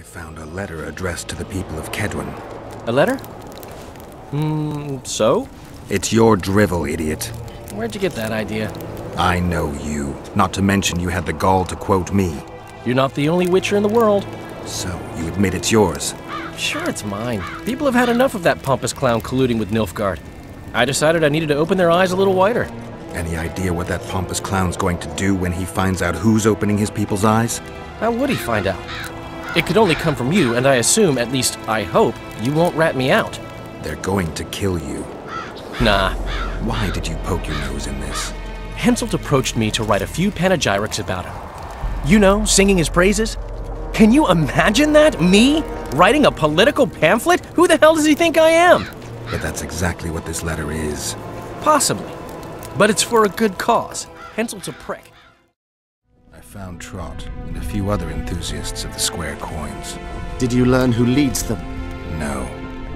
I found a letter addressed to the people of Kedwin. A letter? So? It's your drivel, idiot. Where'd you get that idea? I know you. Not to mention you had the gall to quote me. You're not the only witcher in the world. So, you admit it's yours? Sure, it's mine. People have had enough of that pompous clown colluding with Nilfgaard. I decided I needed to open their eyes a little wider. Any idea what that pompous clown's going to do when he finds out who's opening his people's eyes? How would he find out? It could only come from you, and I assume, at least I hope, you won't rat me out. They're going to kill you. Nah. Why did you poke your nose in this? Henselt approached me to write a few panegyrics about him. You know, singing his praises. Can you imagine that? Me? Writing a political pamphlet? Who the hell does he think I am? But that's exactly what this letter is. Possibly. But it's for a good cause. Henselt's a prick. I found Trot and a few other enthusiasts of the square coins. Did you learn who leads them? No.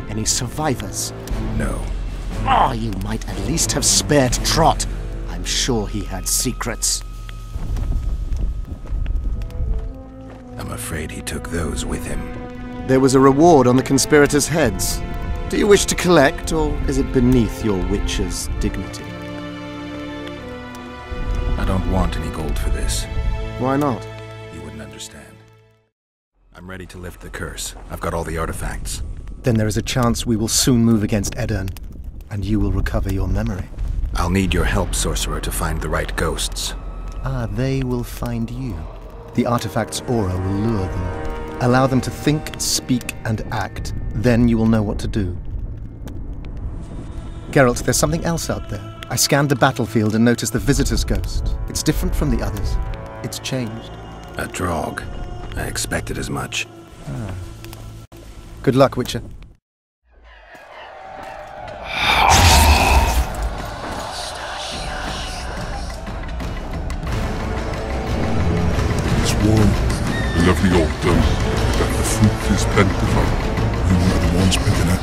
Any survivors? No. Oh, you might at least have spared Trot. I'm sure he had secrets. I'm afraid he took those with him. There was a reward on the conspirators' heads. Do you wish to collect, or is it beneath your witcher's dignity? I don't want any gold for this. Why not? You wouldn't understand. I'm ready to lift the curse. I've got all the artifacts. Then there is a chance we will soon move against Edirn, and you will recover your memory. I'll need your help, sorcerer, to find the right ghosts. Ah, they will find you. The artifact's aura will lure them. Allow them to think, speak, and act. Then you will know what to do. Geralt, there's something else out there. I scanned the battlefield and noticed the visitor's ghost. It's different from the others. It's changed. A Draug. I expected as much. Ah. Good luck, Witcher. It's warm. The lovely autumn. That the fruit is plentiful. You are the ones picking it.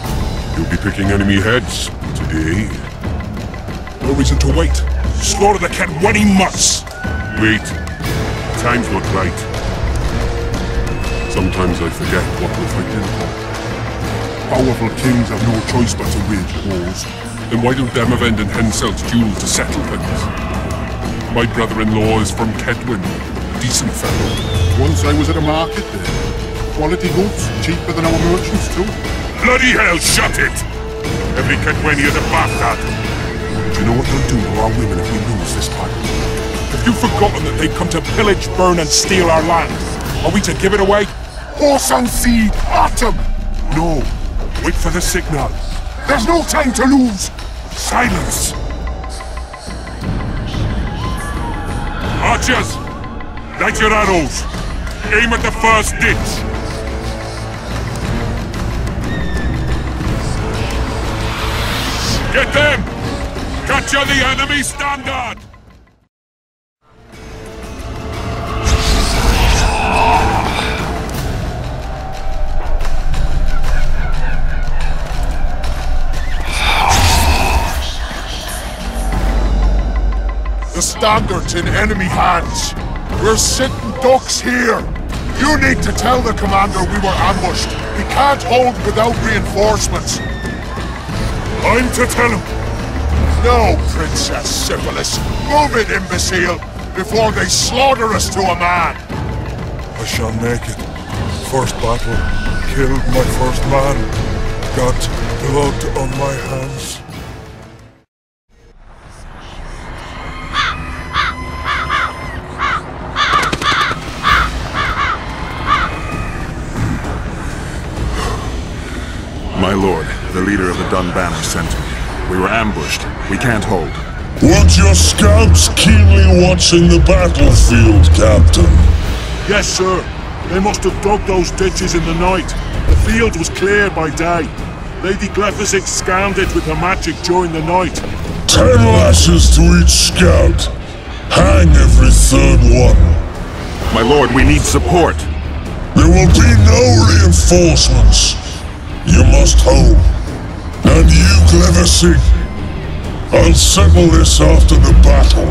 You'll be picking enemy heads today. No reason to wait. Slaughter the Kedwini mutts! Wait. Time's not right. Sometimes I forget what we're fighting for. Powerful kings have no choice but to wage wars. Then why don't Demavend and Henselt's duel to settle things? My brother-in-law is from Kedwin. Decent fellow. Once I was at a market there. Quality goods, cheaper than our merchants too. Bloody hell, shut it! Every Kedwini is a bastard. Do you know what they'll do to our women if we lose this fight? Have you forgotten that they've come to pillage, burn, and steal our land? Are we to give it away? Horse and seed, autumn! No. Wait for the signal. There's no time to lose! Silence! Archers! Light your arrows! Aim at the first ditch! Get them! Capture the enemy standard! The standard's in enemy hands. We're sitting ducks here. You need to tell the commander we were ambushed. We can't hold without reinforcements. I'm to tell him. No, Princess Syphilis. Move it, imbecile, before they slaughter us to a man. I shall make it. First battle. Killed my first man. Got blood on my hands. My lord, the leader of the Dun Banner sent me. We were ambushed. We can't hold. Weren't your scouts keenly watching the battlefield, Captain? Yes, sir. They must have dug those ditches in the night. The field was cleared by day. Lady Glephisic scanned it with her magic during the night. 10 lashes to each scout. Hang every third one. My lord, we need support. There will be no reinforcements. You must hold. And you, Glephisic, I'll settle this after the battle.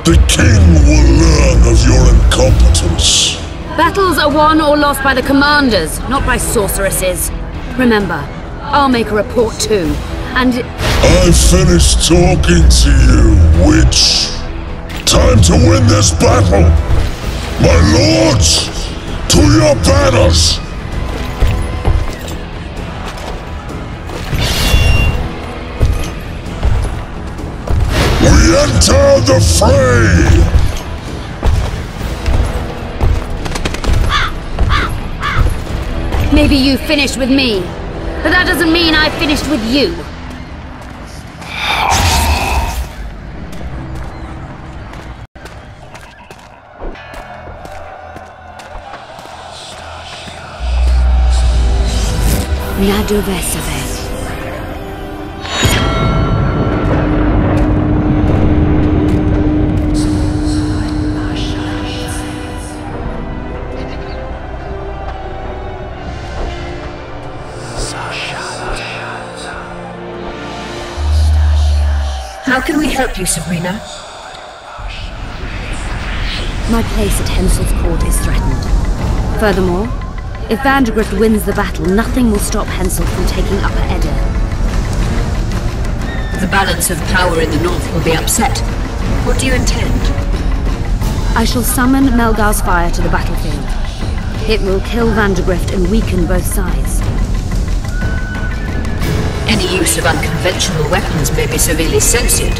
The king will learn of your incompetence. Battles are won or lost by the commanders, not by sorceresses. Remember, I'll make a report too, and... I've finished talking to you, witch. Time to win this battle! My lords, to your banners! We enter the fray! Maybe you finished with me, but that doesn't mean I finished with you. Nadovesave. How can we help you, Sabrina? My place at Hensel's court is threatened. Furthermore, if Vandegrift wins the battle, nothing will stop Hensel from taking Upper Edda. The balance of power in the north will be upset. What do you intend? I shall summon Melgar's fire to the battlefield. It will kill Vandegrift and weaken both sides. Any use of unconventional weapons may be severely censored.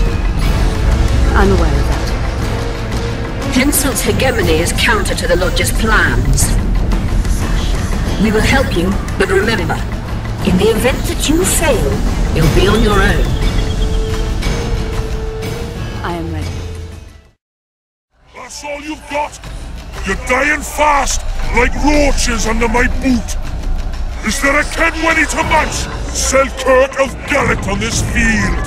I'm aware of that. Hensel's hegemony is counter to the Lodge's plans. We will help you, but remember, in the event that you fail, you'll be on your own. I am ready. That's all you've got? You're dying fast, like roaches under my boot. Is there a Kenwenny to match Selkirk of Geralt on this field?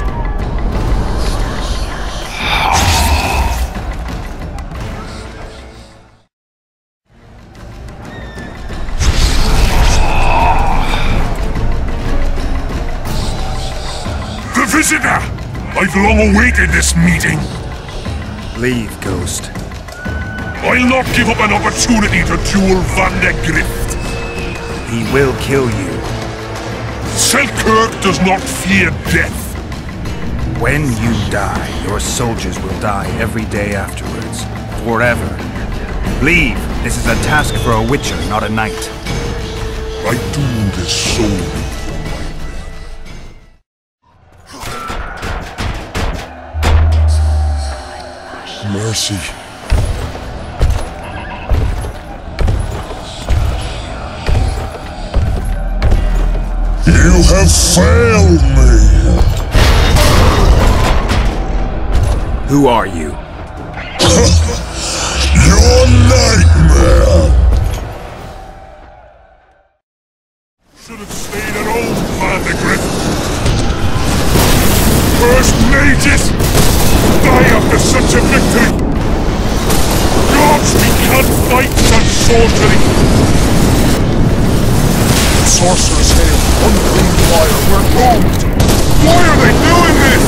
The visitor! I've long awaited this meeting. Leave, Ghost. I'll not give up an opportunity to duel Vandegrift. He will kill you. Selkirk does not fear death. When you die, your soldiers will die every day afterwards. Forever. Leave. This is a task for a witcher, not a knight. I do this solely. Mercy. You have failed me! Who are you? Your nightmare! Should have stayed at home, Vandegrift. First mages die after such a victory! Gods, we can't fight such sorcery! Sorcerer's hail, unclean fire, we're doomed! Why are they doing this?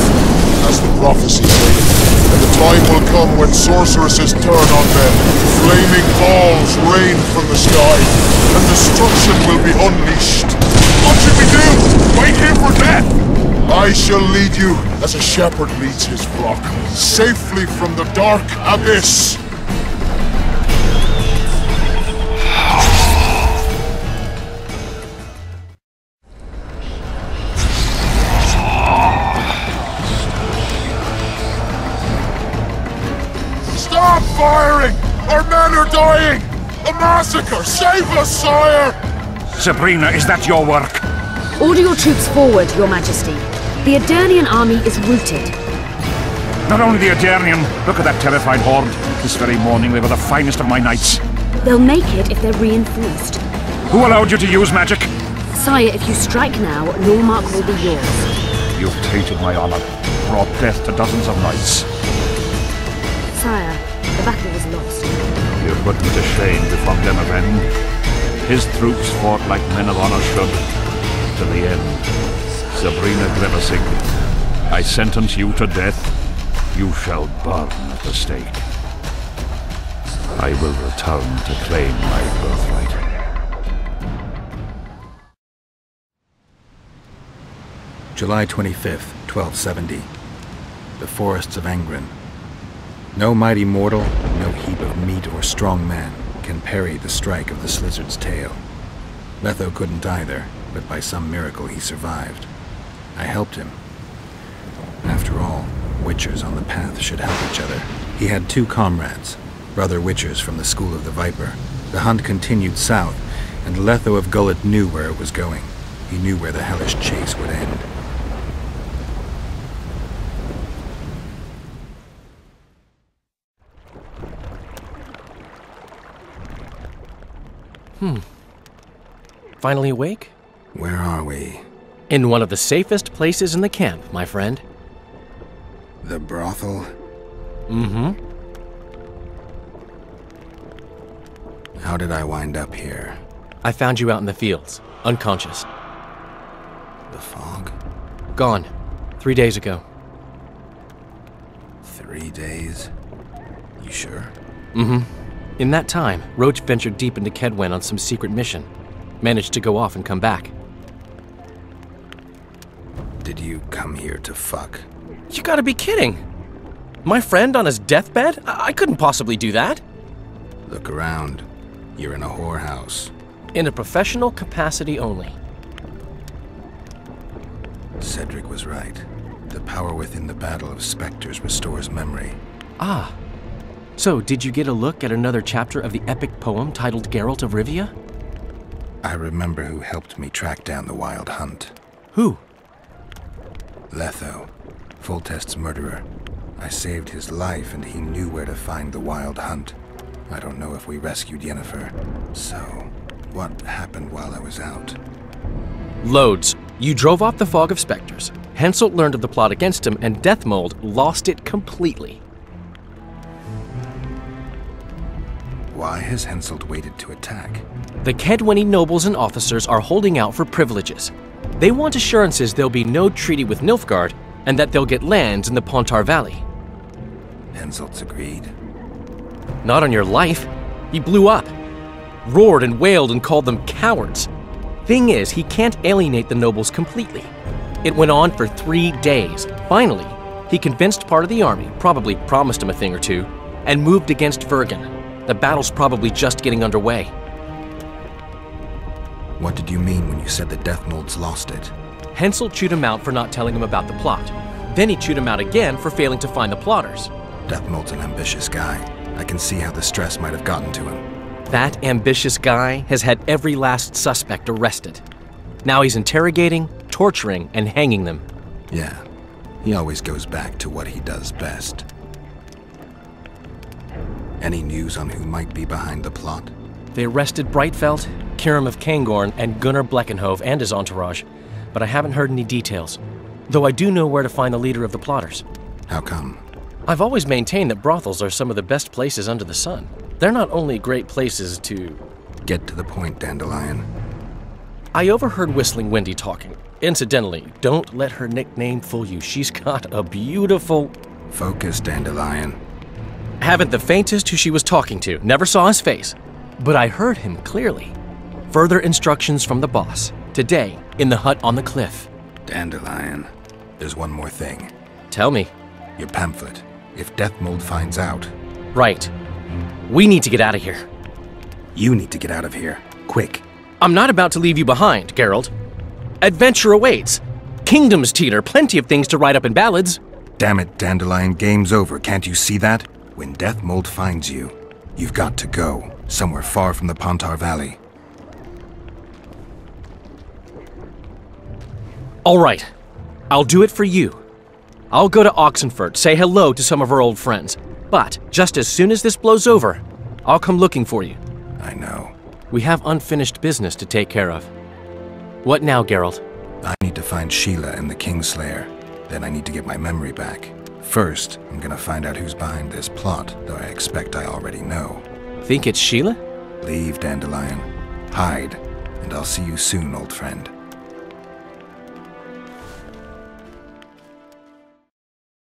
As the prophecy stated, and the time will come when sorceresses turn on men, flaming balls rain from the sky, and destruction will be unleashed. What should we do? Wait here for death? I shall lead you as a shepherd leads his flock, safely from the dark abyss. Stop firing! Our men are dying! A massacre! Save us, sire! Sabrina, is that your work? Order your troops forward, Your Majesty. The Aedirnian army is routed. Not only the Aedirnian, look at that terrified horde. This very morning they were the finest of my knights. They'll make it if they're reinforced. Who allowed you to use magic? Sire, if you strike now, Normark will be yours. You've tainted my honor, brought death to dozens of knights. Sire, the battle was lost. You put me to shame before Demavend. His troops fought like men of honor should. To the end. Sabrina Grevasig, I sentence you to death. You shall burn at the stake. I will return to claim my birthright. July 25th, 1270. The forests of Angren. No mighty mortal, no heap of meat or strong man can parry the strike of the Slizzard's tail. Letho couldn't either, but by some miracle he survived. I helped him. After all, Witchers on the path should help each other. He had 2 comrades, brother Witchers from the School of the Viper. The hunt continued south, and Letho of Gullet knew where it was going. He knew where the hellish chase would end. Finally awake? Where are we? In one of the safest places in the camp, my friend. The brothel? Mm-hmm. How did I wind up here? I found you out in the fields, unconscious. The fog? Gone. 3 days ago. 3 days? You sure? Mm-hmm. In that time, Roche ventured deep into Kedwen on some secret mission. Managed to go off and come back. Did you come here to fuck? You gotta be kidding! My friend on his deathbed? I couldn't possibly do that. Look around. You're in a whorehouse. In a professional capacity only. Cedric was right. The power within the battle of specters restores memory. Ah. So, did you get a look at another chapter of the epic poem titled Geralt of Rivia? I remember who helped me track down the Wild Hunt. Who? Letho, Foltest's murderer. I saved his life and he knew where to find the Wild Hunt. I don't know if we rescued Yennefer. So, what happened while I was out? Loads. You drove off the fog of specters. Henselt learned of the plot against him, and Deathmold lost it completely. Why has Henselt waited to attack? The Kedweni nobles and officers are holding out for privileges. They want assurances there'll be no treaty with Nilfgaard, and that they'll get lands in the Pontar Valley. Henselt's agreed. Not on your life. He blew up. Roared and wailed and called them cowards. Thing is, he can't alienate the nobles completely. It went on for 3 days. Finally, he convinced part of the army, probably promised him a thing or two, and moved against Vergen. The battle's probably just getting underway. What did you mean when you said the Deathmold's lost it? Henselt chewed him out for not telling him about the plot. Then he chewed him out again for failing to find the plotters. Deathmold's an ambitious guy. I can see how the stress might have gotten to him. That ambitious guy has had every last suspect arrested. Now he's interrogating, torturing, and hanging them. Yeah, he always goes back to what he does best. Any news on who might be behind the plot? They arrested Breitfeld, Kirim of Kangorn, and Gunnar Bleckenhove and his entourage, but I haven't heard any details. Though I do know where to find the leader of the plotters. How come? I've always maintained that brothels are some of the best places under the sun. They're not only great places to... Get to the point, Dandelion. I overheard Whistling Wendy talking. Incidentally, don't let her nickname fool you. She's got a beautiful... Focus, Dandelion. Haven't the faintest who she was talking to. Never saw his face. But I heard him clearly. Further instructions from the boss. Today, in the hut on the cliff. Dandelion, there's one more thing. Tell me. Your pamphlet. If Deathmold finds out... Right. We need to get out of here. You need to get out of here. Quick. I'm not about to leave you behind, Geralt. Adventure awaits. Kingdoms teeter, plenty of things to write up in ballads. Damn it, Dandelion, game's over. Can't you see that? When Deathmold finds you, you've got to go. Somewhere far from the Pontar Valley. All right. I'll do it for you. I'll go to Oxenford, say hello to some of our old friends. But just as soon as this blows over, I'll come looking for you. I know. We have unfinished business to take care of. What now, Geralt? I need to find Sheila and the Kingslayer. Then I need to get my memory back. First, I'm gonna find out who's behind this plot, though I expect I already know. Think it's Sheila? Leave, Dandelion. Hide, and I'll see you soon, old friend.